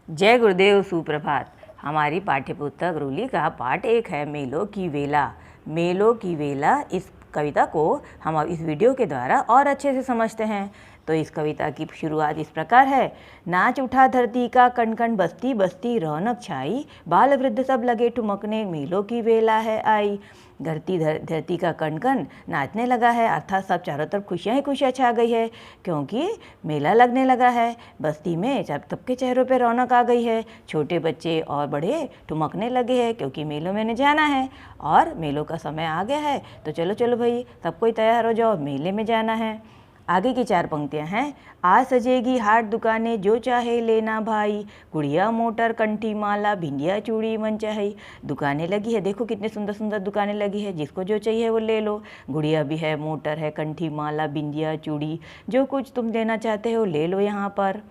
जय गुरुदेव, सुप्रभात। हमारी पाठ्यपुस्तक रूली का पाठ 1 है मेलों की वेला। मेलों की वेला इस कविता को हम इस वीडियो के द्वारा और अच्छे से समझते हैं। तो इस कविता की शुरुआत इस प्रकार है। नाच उठा धरती का कण कण, बस्ती बस्ती रौनक छाई, बाल वृद्ध सब लगे ठुमकने, मेलों की वेला है आई। धरती का कण कण नाचने लगा है, अर्थात सब चारों तरफ खुशियाँ ही खुशियाँ छा गई है, क्योंकि मेला लगने लगा है। बस्ती में सबके चेहरों पे रौनक आ गई है। छोटे बच्चे और बड़े ठुमकने लगे हैं, क्योंकि मेलों में जाना है और मेलों का समय आ गया है। तो चलो चलो भाई, सब कोई तैयार हो जाओ, मेले में जाना है। आगे की 4 पंक्तियां हैं। आज सजेगी हाट दुकानें, जो चाहे लेना भाई, गुड़िया मोटर कंठी माला, भिंडिया चूड़ी मन चाहे। दुकानें लगी है, देखो कितने सुंदर सुंदर दुकानें लगी है, जिसको जो चाहिए वो ले लो। गुड़िया भी है, मोटर है, कंठी माला, बिंदिया चूड़ी, जो कुछ तुम लेना चाहते हो ले लो यहाँ पर।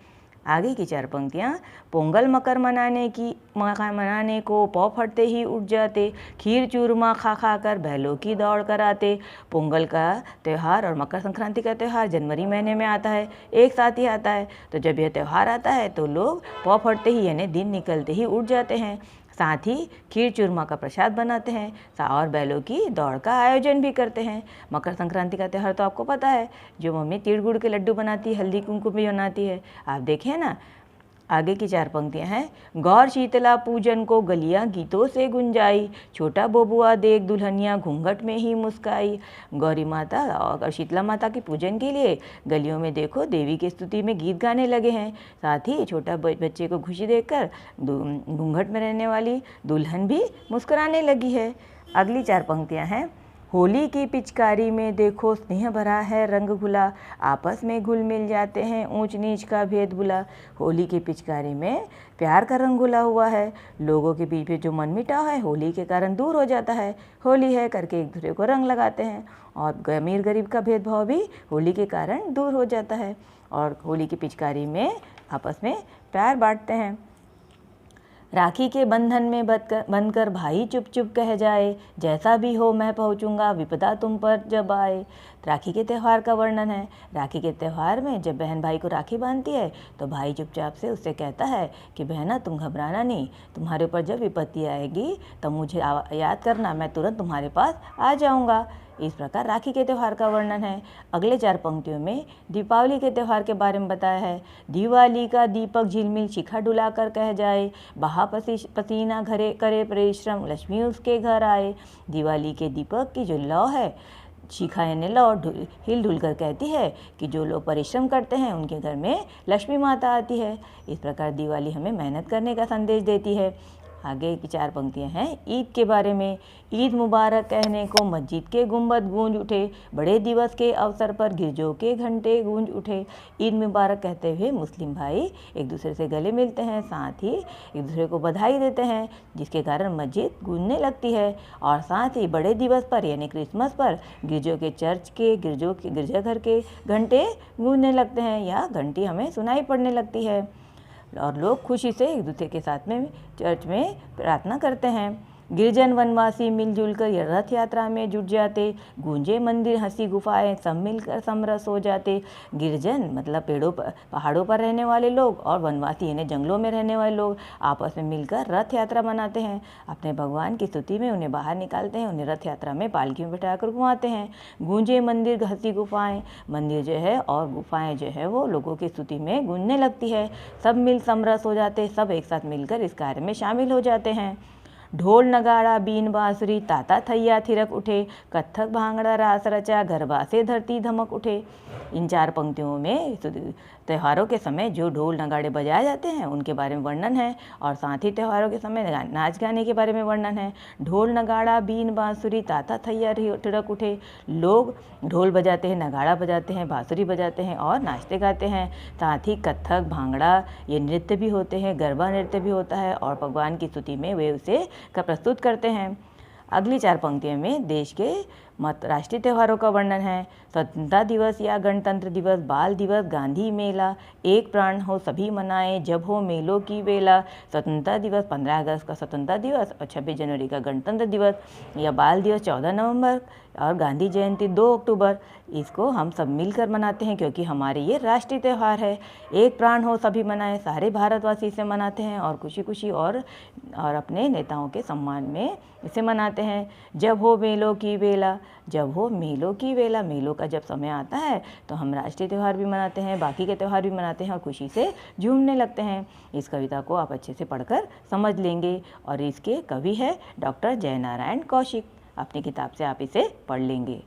आगे की 4 पंक्तियाँ। पोंगल मकर मनाने को पौ फटते ही उठ जाते, खीर चूरमा खा खा कर बैलों की दौड़ कराते। पोंगल का त्यौहार और मकर संक्रांति का त्यौहार जनवरी महीने में आता है, एक साथ ही आता है। तो जब यह त्यौहार आता है तो लोग पौ फटते ही यानी दिन निकलते ही उठ जाते हैं। साथ ही खीर चूरमा का प्रसाद बनाते हैं और बैलों की दौड़ का आयोजन भी करते हैं। मकर संक्रांति का त्यौहार तो आपको पता है, जो मम्मी तिल गुड़ के लड्डू बनाती है, हल्दी कुमकुम भी बनाती है, आप देखें ना। आगे की 4 पंक्तियां हैं। गौर शीतला पूजन को गलियां गीतों से गुंजाई, छोटा बबुआ देख दुल्हनिया घूंघट में ही मुस्काई। गौरी माता और शीतला माता के पूजन के लिए गलियों में देखो देवी की स्तुति में गीत गाने लगे हैं। साथ ही छोटा बच्चे को खुशी देखकर घूंघट में रहने वाली दुल्हन भी मुस्कुराने लगी है। अगली 4 पंक्तियां हैं। होली की पिचकारी में देखो स्नेह भरा है रंग घुला, आपस में घुल मिल जाते हैं ऊंच नीच का भेद भुला। होली की पिचकारी में प्यार का रंग घुला हुआ है, लोगों के बीच में जो मनमुटाव है होली के कारण दूर हो जाता है। होली है करके एक दूसरे को रंग लगाते हैं और अमीर गरीब का भेदभाव भी होली के कारण दूर हो जाता है और होली की पिचकारी में आपस में प्यार बांटते हैं। राखी के बंधन में बंधकर भाई चुप चुप कह जाए, जैसा भी हो मैं पहुंचूंगा विपदा तुम पर जब आए। राखी के त्यौहार का वर्णन है। राखी के त्यौहार में जब बहन भाई को राखी बांधती है तो भाई चुपचाप से उससे कहता है कि बहना तुम घबराना नहीं, तुम्हारे ऊपर जब विपत्ति आएगी तब मुझे याद करना, मैं तुरंत तुम्हारे पास आ जाऊँगा। इस प्रकार राखी के त्यौहार का वर्णन है। अगले 4 पंक्तियों में दीपावली के त्यौहार के बारे में बताया है। दिवाली का दीपक झिलमिल शिखा डुलाकर कह जाए, बहा पसीना घरे करे परिश्रम, लक्ष्मी उसके घर आए। दिवाली के दीपक की जो लौ है, शिखा यानी लौ, हिल डुल कर कहती है कि जो लोग परिश्रम करते हैं उनके घर में लक्ष्मी माता आती है। इस प्रकार दिवाली हमें मेहनत करने का संदेश देती है। आगे की 4 पंक्तियां हैं ईद के बारे में। ईद मुबारक कहने को मस्जिद के गुंबद गूंज उठे, बड़े दिवस के अवसर पर गिरजों के घंटे गूंज उठे। ईद मुबारक कहते हुए मुस्लिम भाई एक दूसरे से गले मिलते हैं, साथ ही एक दूसरे को बधाई देते हैं, जिसके कारण मस्जिद गूंजने लगती है। और साथ ही बड़े दिवस पर यानी क्रिसमस पर गिरजों के गिरजाघर के घंटे गूंजने लगते हैं या घंटी हमें सुनाई पड़ने लगती है और लोग खुशी से एक दूसरे के साथ में चर्च में प्रार्थना करते हैं। गिरजन वनवासी मिलजुल कर रथ यात्रा में जुट जाते, गूंजे मंदिर हंसी गुफाएं सब मिलकर समरस हो जाते। गिरजन मतलब पहाड़ों पर रहने वाले लोग और वनवासी यानी जंगलों में रहने वाले लोग आपस में मिलकर रथ यात्रा मनाते हैं। अपने भगवान की स्तुति में उन्हें बाहर निकालते हैं, उन्हें रथ यात्रा में पालकी में बैठाकर घुमाते हैं। गूंजे मंदिर हंसी गुफाएं, मंदिर जो है और गुफाएं जो है वो लोगों की स्तुति में गूंजने लगती है। सब मिल समरस हो जाते, सब एक साथ मिलकर इस कार्य में शामिल हो जाते हैं। ढोल नगाड़ा बीन बांसुरी ताता थैया थिरक उठे, कत्थक भांगड़ा रास रचा, गरबा से धरती धमक उठे। इन 4 पंक्तियों में त्योहारों के समय जो ढोल नगाड़े बजाए जाते हैं उनके बारे में वर्णन है और साथ ही त्योहारों के समय नाच गाने के बारे में वर्णन है। ढोल नगाड़ा बीन बांसुरी ताता थैया थिरक उठे, लोग ढोल बजाते हैं, नगाड़ा बजाते हैं, बांसुरी बजाते हैं और नाचते गाते हैं। साथ ही कत्थक भांगड़ा ये नृत्य भी होते हैं, गरबा नृत्य भी होता है और भगवान की स्तुति में वे उसे का प्रस्तुत करते हैं। अगली 4 पंक्तियों में देश के राष्ट्रीय त्योहारों का वर्णन है। स्वतंत्रता दिवस या गणतंत्र दिवस, बाल दिवस, गांधी मेला, एक प्राण हो सभी मनाए, जब हो मेलों की वेला। स्वतंत्रता दिवस 15 अगस्त का स्वतंत्रता दिवस और 26 जनवरी का गणतंत्र दिवस, या बाल दिवस 14 नवंबर और गांधी जयंती 2 अक्टूबर। इसको हम सब मिलकर मनाते हैं क्योंकि हमारे ये राष्ट्रीय त्यौहार है। एक प्राण हो सभी मनाए, सारे भारतवासी इसे मनाते हैं और खुशी खुशी और अपने नेताओं के सम्मान में इसे मनाते हैं। जब हो मेलों की वेला, जब हो मेलों की वेला, मेलों का जब समय आता है तो हम राष्ट्रीय त्यौहार भी मनाते हैं, बाकी के त्यौहार भी मनाते हैं और खुशी से झूमने लगते हैं। इस कविता को आप अच्छे से पढ़कर समझ लेंगे और इसके कवि है डॉक्टर जयनारायण कौशिक। अपनी किताब से आप इसे पढ़ लेंगे।